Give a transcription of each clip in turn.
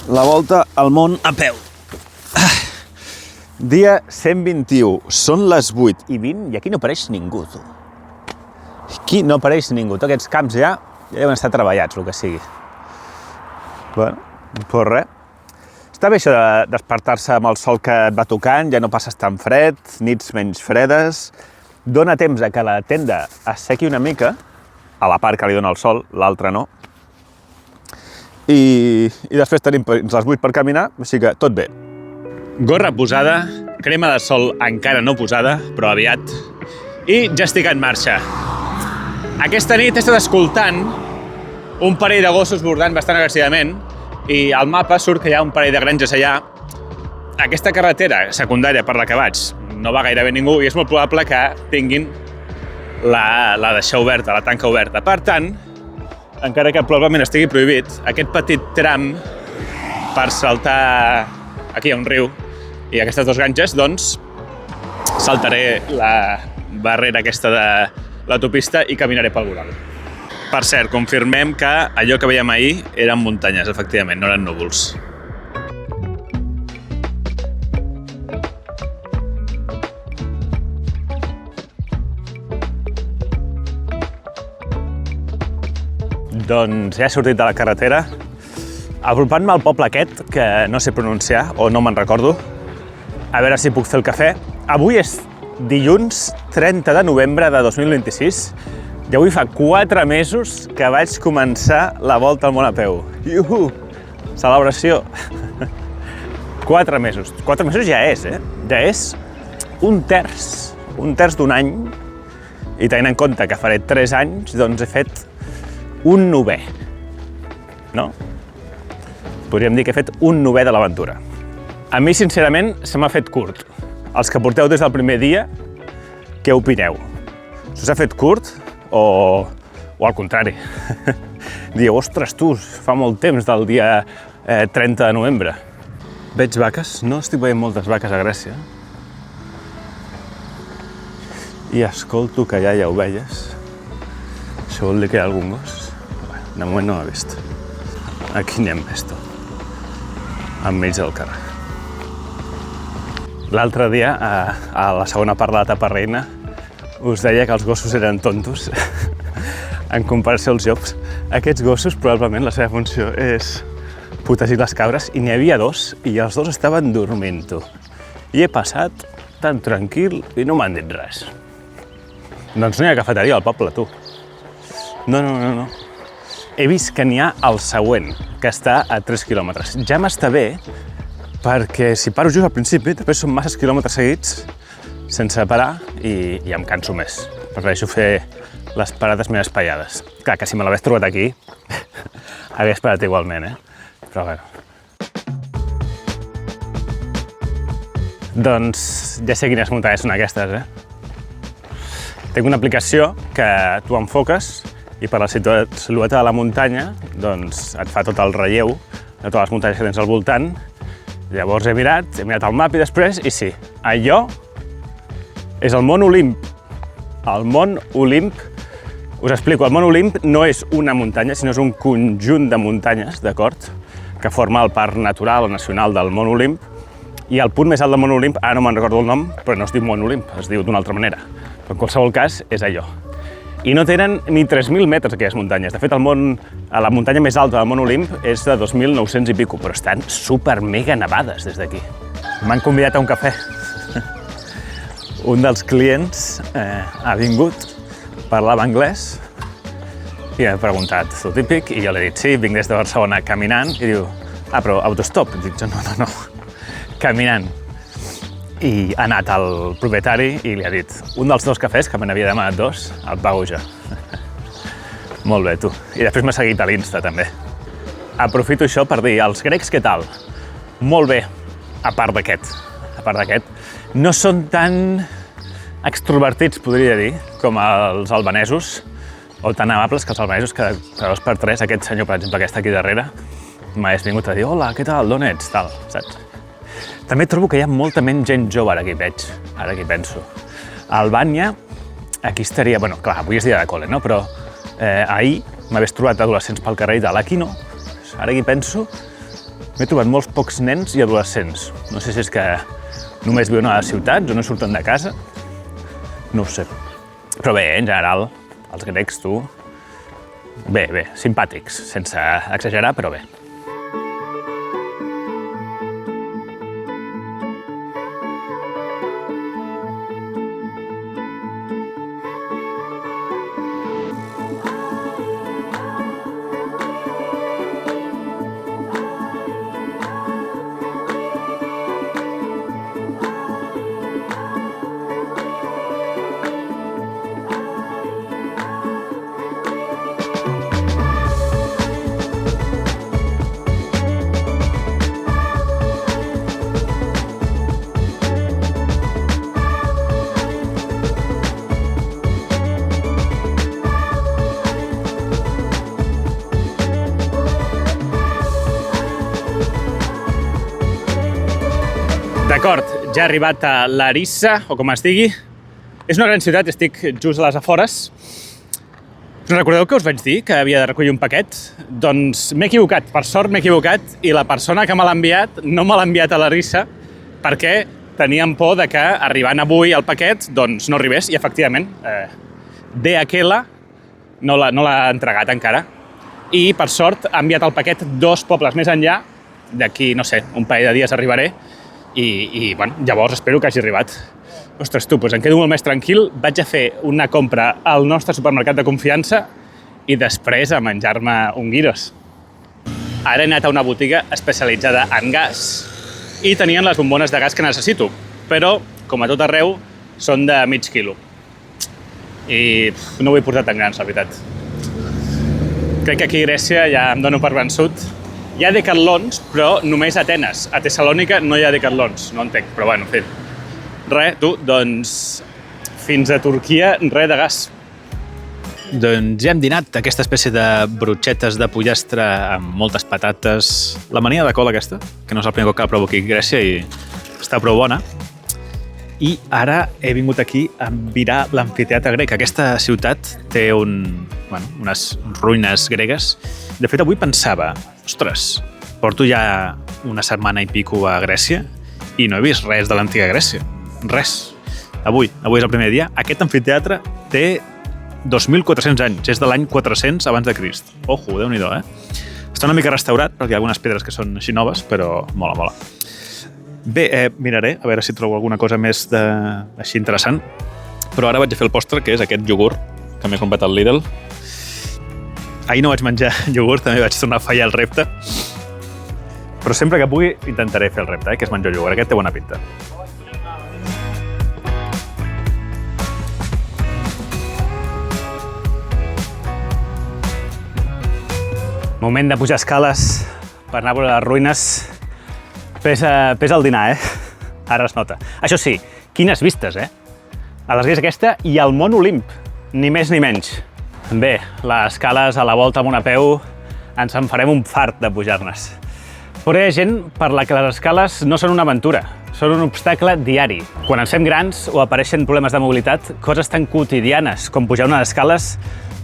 La volta al món a peu. Dia 121. Són les 8:20 i aquí no apareix ningú, tu. Aquí no apareix ningú. Tots aquests camps ja deuen estar treballats, el que sigui. Bueno, doncs res. Està bé això de despertar-se amb el sol que et va tocant, ja no passes tan fred, nits menys fredes. Dóna temps a que la tenda es sequi una mica, a la part que li dona el sol, l'altra no. I després tenim fins les 8 per caminar, així que tot bé. Gorra posada, crema de sol encara no posada, però aviat. I ja estic en marxa. Aquesta nit he estat escoltant un parell de gossos bordant bastant agressivament i al mapa surt que hi ha un parell de granges allà. Aquesta carretera secundària per la que vaig no va gairebé ningú i és molt probable que tinguin la deixar oberta, la tanca oberta. Per tant, encara que probablement estigui prohibit, aquest petit tram per saltar aquí a un riu i aquestes dues granges, doncs saltaré la barrera aquesta de l'autopista i caminaré pel voral. Per cert, confirmem que allò que veiem ahir eren muntanyes, efectivament, no eren núvols. Doncs ja he sortit de la carretera, apropant-me al poble aquest, que no sé pronunciar o no me'n recordo, a veure si puc fer el cafè. Avui és dilluns 30 de novembre de 2026 i avui fa 4 mesos que vaig començar la volta al món a peu. Iuhu! Celebració! 4 mesos. 4 mesos ja és, Ja és un terç d'un any i tenint en compte que faré 3 anys, doncs he fet un novè, no? Podríem dir que he fet un novè de l'aventura. A mi, sincerament, se m'ha fet curt. Els que porteu des del primer dia, què opineu? S'us ha fet curt o al contrari? Dieu, ostres, tu, fa molt temps del dia 30 de novembre. Veig vaques? No estic veient moltes vaques a Grècia. I escolto que ja hi ha ovelles. Això vol dir que hi ha algun gos? De moment no l'he vist. Aquí n'hem vist, enmig del carrer. L'altre dia, a la segona part de la etapa reina, us deia que els gossos eren tontos en comparació als llops. Aquests gossos, probablement, la seva funció és protegir les cabres i n'hi havia 2 i els 2 estaven dormint, tu. I he passat tan tranquil i no m'han dit res. Doncs no hi ha cafeteria al poble, tu. No. He vist que n'hi ha el següent, que està a 3 quilòmetres. Ja m'està bé, perquè si paro just al principi, després són masses quilòmetres seguits sense parar i em canso més. Prefereixo fer les parades més espaiades. Clar, que si me l'hagués trobat aquí, hagués parat igualment, Però bueno. Doncs ja sé quines muntanyes són aquestes, Tinc una aplicació que tu enfoques i per la silueta de la muntanya doncs et fa tot el relleu de totes les muntanyes que tens al voltant. Llavors he mirat el mapa i després, i sí, allò és el Mont Olimp. El Mont Olimp, us explico, el Mont Olimp no és una muntanya, sinó és un conjunt de muntanyes, d'acord? Que forma el parc natural o nacional del Mont Olimp. I el punt més alt del Mont Olimp, ara no me'n recordo el nom, però no es diu Mont Olimp, es diu d'una altra manera. Però en qualsevol cas, és allò. I no tenen ni 3.000 metres aquelles muntanyes. De fet, la muntanya més alta del Mont Olimp és de 2.900 i pico, però estan super mega nevades des d'aquí. M'han convidat a un cafè. Un dels clients ha vingut, parlava anglès i m'ha preguntat el típic i jo l'he dit sí, vinc des de Barcelona caminant i diu, però autostop? I dic, no, caminant. I ha anat al propietari i li ha dit un dels 2 cafès, que me n'havia demanat 2, el pago jo. Molt bé, tu. I després m'ha seguit a l'Insta, també. Aprofito això per dir, els grecs, què tal? Molt bé, a part d'aquest. No són tan extrovertits, podria dir, com els albanesos, o tan amables que els albanesos, que de 2 per 3, aquest senyor, per exemple, que està aquí darrere, m'hagués vingut a dir, hola, què tal, d'on ets, tal, saps? També trobo que hi ha molta menys gent jove, ara que hi veig, ara que hi penso. A Albània, aquí estaria, bueno, clar, avui és dia de col·le, no? Però ahir m'hagués trobat adolescents pel carrer i tal. Aquí no. Ara que hi penso, M'he trobat molts pocs nens i adolescents. No sé si és que només viuen a les ciutats o no surten de casa. No ho sé. Però bé, en general, els grecs, tu... Bé, simpàtics, sense exagerar, però bé. D'acord, ja he arribat a Larissa, o com es digui. És una gran ciutat, estic just a les afores. Us recordeu que us vaig dir que havia de recollir un paquet? Doncs m'he equivocat, per sort m'he equivocat, i la persona que me l'ha enviat no me l'ha enviat a Larissa perquè teníem por de que arribant avui el paquet doncs no arribés, i efectivament DHL no l'ha entregat encara. I per sort ha enviat el paquet 2 pobles més enllà, d'aquí, no sé, un parell de dies arribaré, i bueno, llavors espero que hagi arribat. Ostres, tu, doncs em quedo molt més tranquil. Vaig a fer una compra al nostre supermercat de confiança i després a menjar-me un gyros. Ara he anat a una botiga especialitzada en gas i tenien les bombones de gas que necessito, però, com a tot arreu, són de mig quilo. I no ho he portat tan grans, la veritat. Crec que aquí a Grècia ja em dono per vençut. Hi ha Decathlons, però només a Atenes. A Tessalònica no hi ha Decathlons, no entenc, però bueno, en fi. Res, tu, doncs, fins a Turquia, res de gas. Doncs ja hem dinat aquesta espècie de brotxetes de pollastre amb moltes patates. La mania de col aquesta, que no és el primer cop que la provo aquí a Grècia i està prou bona. I ara he vingut aquí a mirar l'amfiteatre grec. Aquesta ciutat té unes ruïnes gregues. De fet, avui pensava, ostres, porto ja una setmana i pico a Grècia i no he vist res de l'antiga Grècia. Res. Avui és el primer dia. Aquest amfiteatre té 2.400 anys. És de l'any 400 abans de Crist. Ojo, Déu-n'hi-do, Està una mica restaurat, perquè hi ha algunes pedres que són així noves, però mola. Bé, miraré, a veure si trobo alguna cosa més així interessant. Però ara vaig a fer el postre, que és aquest iogurt que m'he comprat al Lidl. Ahir no vaig menjar iogurt, també vaig tornar a fallar el repte. Però sempre que pugui intentaré fer el repte, que és menjar iogurt. Aquest té bona pinta. Moment de pujar escales per anar a veure les ruïnes. Pesa el dinar, Ara es nota. Això sí, quines vistes, A l'església aquesta i al Mont Olimp, ni més ni menys. Bé, les escales a la volta amb una peu ens en farem un fart de pujar-nes. Però hi ha gent per la que les escales no són una aventura, són un obstacle diari. Quan ens fem grans o apareixen problemes de mobilitat, coses tan quotidianes com pujar unes escales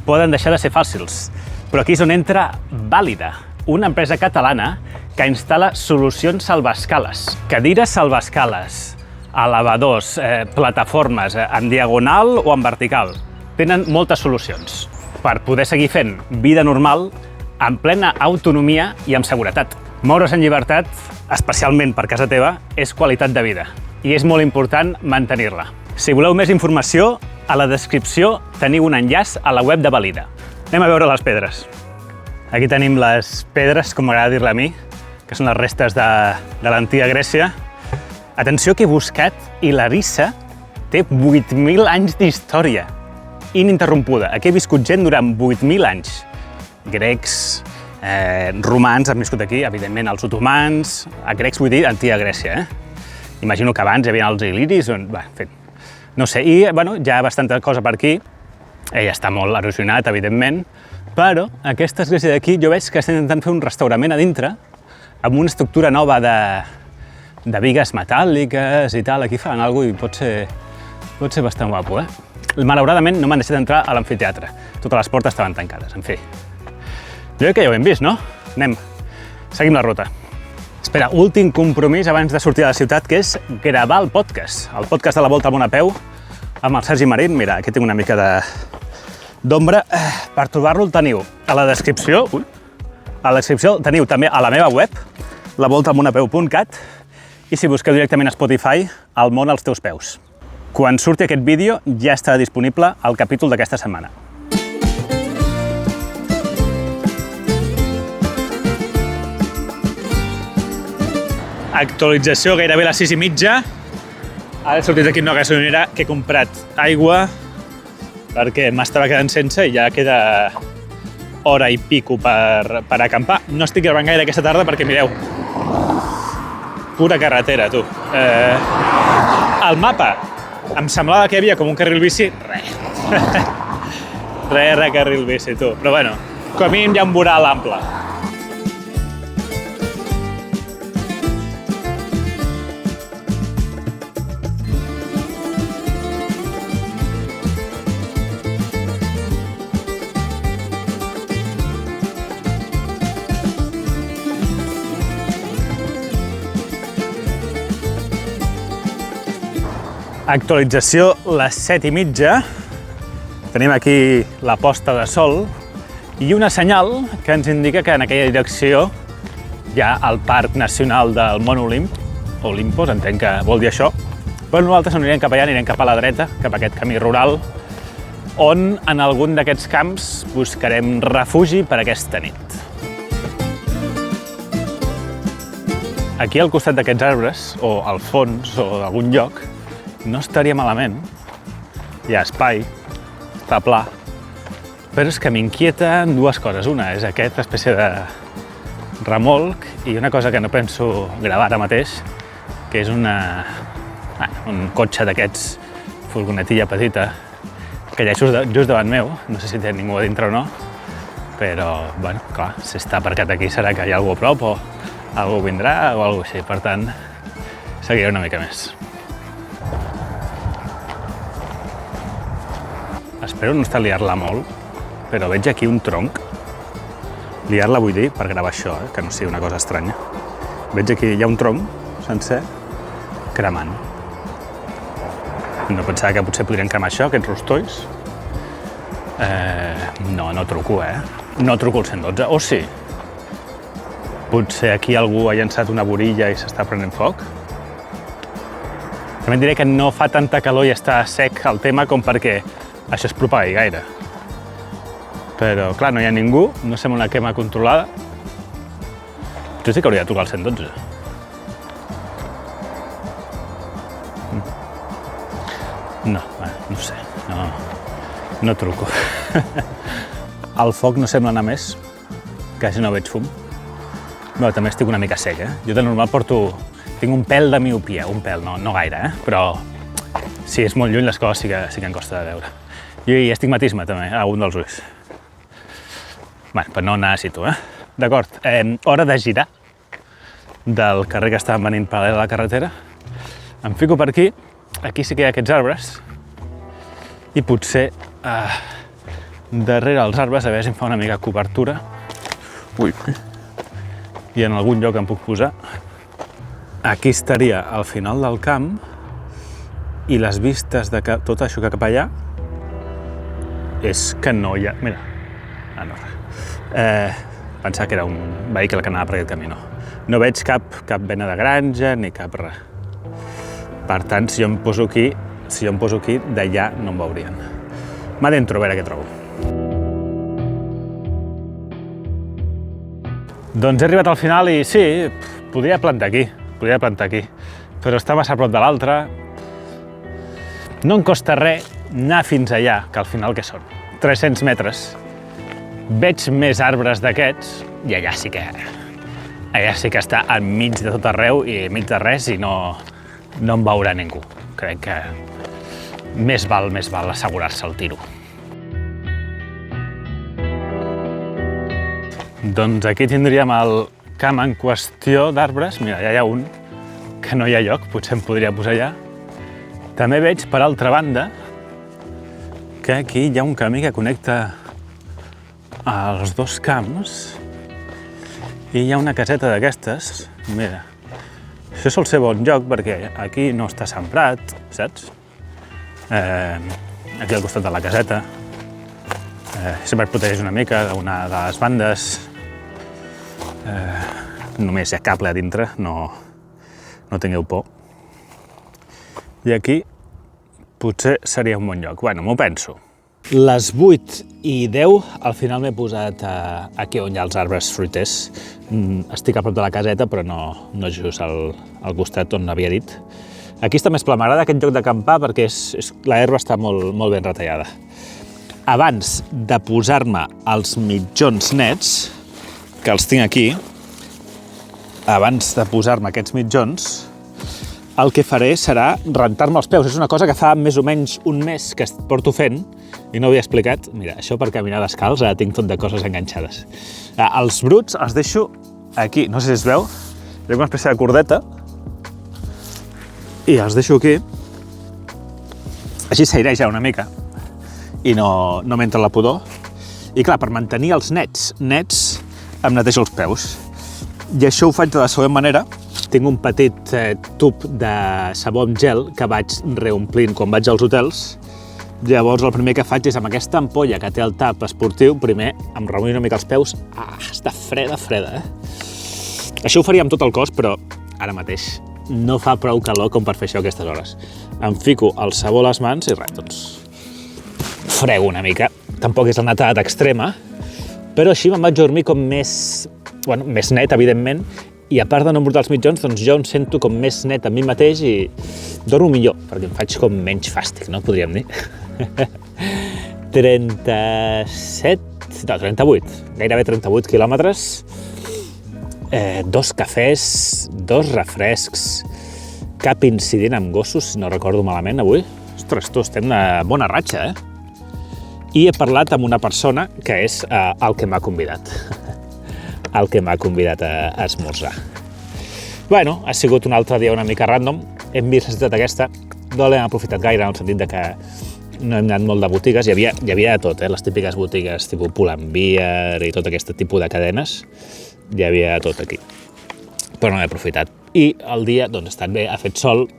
poden deixar de ser fàcils. Però aquí és on entra Vàlida, una empresa catalana que instal·la solucions salvaescales. Cadires salvaescales, elevadors, plataformes en diagonal o en vertical. Tenen moltes solucions per poder seguir fent vida normal en plena autonomia i amb seguretat. Moure's en llibertat, especialment per casa teva, és qualitat de vida i és molt important mantenir-la. Si voleu més informació, a la descripció teniu un enllaç a la web de Vàlida. Anem a veure les pedres. Aquí tenim les pedres, com m'agrada dir-la a mi, que són les restes de l'antiga Grècia. Atenció que he buscat i Larissa té 8.000 anys d'història ininterrompuda. Aquí he viscut gent durant 8.000 anys. Grecs, romans han viscut aquí, evidentment els otomans, grecs vull dir antiga Grècia. Imagino que abans hi havia els il·liris, en fi, no sé. I bueno, hi ha bastanta cosa per aquí, ja està molt erosionat, evidentment, però aquesta església d'aquí jo veig que estan intentant fer un restaurament a dintre amb una estructura nova de bigues metàl·liques i tal. Aquí fan alguna cosa i pot ser bastant guapo, Malauradament no m'han deixat entrar a l'amfiteatre. Totes les portes estaven tancades, en fi. Jo crec que ja ho hem vist, no? Anem, seguim la ruta. Espera, últim compromís abans de sortir de la ciutat, que és gravar el podcast de la Volta al Món a peu, amb el Sergi Marín. Mira, aquí tinc una mica d'ombra. Per trobar-lo el teniu a la descripció. A la descripció teniu també a la meva web, lavoltaalmonapeu.cat, i si busqueu directament a Spotify, El món als teus peus. Quan surti aquest vídeo ja estarà disponible el capítol d'aquesta setmana. Actualització gairebé a les 6:30. Ara he sortit d'aquí una gasolinera que he comprat aigua perquè m'estava quedant sense i ja queda hora i pico per acampar. No estic gravant gaire aquesta tarda perquè, mireu, pura carretera, tu. El mapa em semblava que hi havia com un carril bici. Res carril bici, tu. Però bueno, com a mínim hi ha un voral ample. Actualització les 7:30. Tenim aquí la posta de sol i una senyal que ens indica que en aquella direcció hi ha el Parc Nacional del Mont Olympus, entenc que vol dir això. Però nosaltres no anirem cap allà, anirem cap a la dreta, cap a aquest camí rural, on en algun d'aquests camps buscarem refugi per aquesta nit. Aquí al costat d'aquests arbres, o al fons, o d'algun lloc, no estaria malament. Hi ha espai, està pla, però és que m'inquieten dues coses. Una és aquesta espècie de remolc i una cosa que no penso gravar ara mateix, que és un cotxe d'aquests, furgonetilla petita, que hi ha just davant meu. No sé si té ningú a dintre o no, però, bueno, clar, si està aparcat aquí serà que hi ha algú a prop o algú vindrà o alguna cosa així. Per tant, seguiré una mica més. Espero no estar liar-la molt, però veig aquí un tronc. Liar-la vull dir per gravar això, que no sigui una cosa estranya. Veig aquí, hi ha un tronc sencer cremant. No pensava que potser podrien cremar això, aquests rostolls. No truco, No truco al 112, o sí? Potser aquí algú ha llançat una borilla i s'està prenent foc? També et diré que no fa tanta calor i està sec el tema com perquè això es propagui gaire. Però, clar, no hi ha ningú, no sembla una quema controlada. Potser sí que hauria de trucar al 112. No, no sé, no truco. El foc no sembla anar més, quasi no veig fum. Bé, també estic una mica sec, Jo de normal tinc un pèl de miopia, un pèl, no gaire, però si és molt lluny les coses sí que em costa de veure. I astigmatisme també, a un dels ulls. Bé, per no anar a situ, D'acord, hora de girar del carrer que estàvem venint paral·lel a la carretera. Em fico per aquí, aquí sí que hi ha aquests arbres, i potser darrere els arbres a veure si em fa una mica cobertura. I en algun lloc em puc posar. Aquí estaria al final del camp i les vistes de tot això que cap allà és que no hi ha... Mira, no res. Pensava que era un vehicle que anava per aquest camí, no. No veig cap mena de granja ni cap res. Per tant, si jo em poso aquí, d'allà no em veurien. M'adentro a veure què trobo. Doncs he arribat al final i sí, podria plantar aquí, però està massa a prop de l'altre. No em costa res anar fins allà, que al final què són? 300 metres. Veig més arbres d'aquests i allà sí que està enmig de tot arreu i enmig de res i no em veurà ningú. Crec que més val assegurar-se el tiro. Doncs aquí tindríem el camp en qüestió d'arbres. Mira, ja hi ha un que no hi ha lloc, potser em podria posar allà. També veig, per altra banda, que aquí hi ha un camí que connecta els dos camps I hi ha una caseta d'aquestes, mira, això sol ser bon lloc perquè aquí no està sembrat, saps? Aquí al costat de la caseta, sempre et protegeix una mica d'una de les bandes, només hi ha cable a dintre, no tingueu por. I aquí potser seria un bon lloc, bueno, m'ho penso. Les 8:10, al final m'he posat aquí on hi ha els arbres fruiters. Estic a prop de la caseta, però no just al costat on havia dit. Aquí està més pla, m'agrada aquest lloc d'acampar perquè l'herba està molt ben retallada. Abans de posar-me els mitjons nets, que els tinc aquí, abans de posar-me aquests mitjons, el que faré serà rentar-me els peus. És una cosa que fa més o menys un mes que porto fent i no ho havia explicat. Mira, això per caminar descalç, ara tinc tot de coses enganxades. Els bruts els deixo aquí, no sé si es veu, hi ha una espècie de cordeta i els deixo aquí. Així s'aireja una mica i no m'entra la pudor. I clar, per mantenir els nets em netejo els peus. I això ho faig de la següent manera. Tinc un petit tub de sabó amb gel que vaig reomplint quan vaig als hotels. Llavors el primer que faig és amb aquesta ampolla que té el tap esportiu, primer em remullo una mica els peus. Està freda, Això ho faria amb tot el cos, però ara mateix no fa prou calor com per fer això a aquestes hores. Em fico el sabó a les mans i res, doncs frego una mica. Tampoc és la netedat extrema, però així me'n vaig dormir com més net, evidentment, i a part de no embrutar els mitjons, doncs jo em sento com més net a mi mateix i dormo millor, perquè em faig com menys fàstic, no? Podríem dir. 38, gairebé 38 quilòmetres, 2 cafès, 2 refrescs, cap incident amb gossos, si no recordo malament avui. Ostres, tu, estem de bona ratxa, I he parlat amb una persona que és el que m'ha convidat. El que m'ha convidat a esmorzar. Bueno, ha sigut un altre dia una mica random. Hem vist la ciutat aquesta, no l'hem aprofitat gaire en el sentit de que no hem anat molt de botigues. Hi havia de tot, les típiques botigues tipus Pull&Bear i tot aquest tipus de cadenes. Hi havia de tot aquí. Però no l'he aprofitat. I el dia, doncs, ha estat bé, ha fet sol.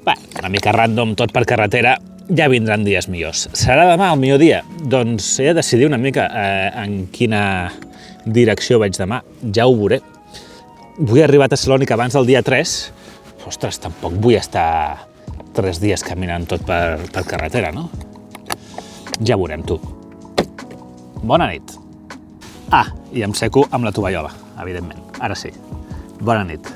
Una mica random, tot per carretera. Ja vindran dies millors. Serà demà el millor dia? Doncs he de decidir una mica en quina direcció vaig demà, ja ho veuré. Vull arribar a Tessalònica abans del dia 3. Ostres, tampoc vull estar 3 dies caminant tot per carretera, no? Ja veurem, tu. Bona nit. I em seco amb la tovallola, evidentment. Ara sí. Bona nit.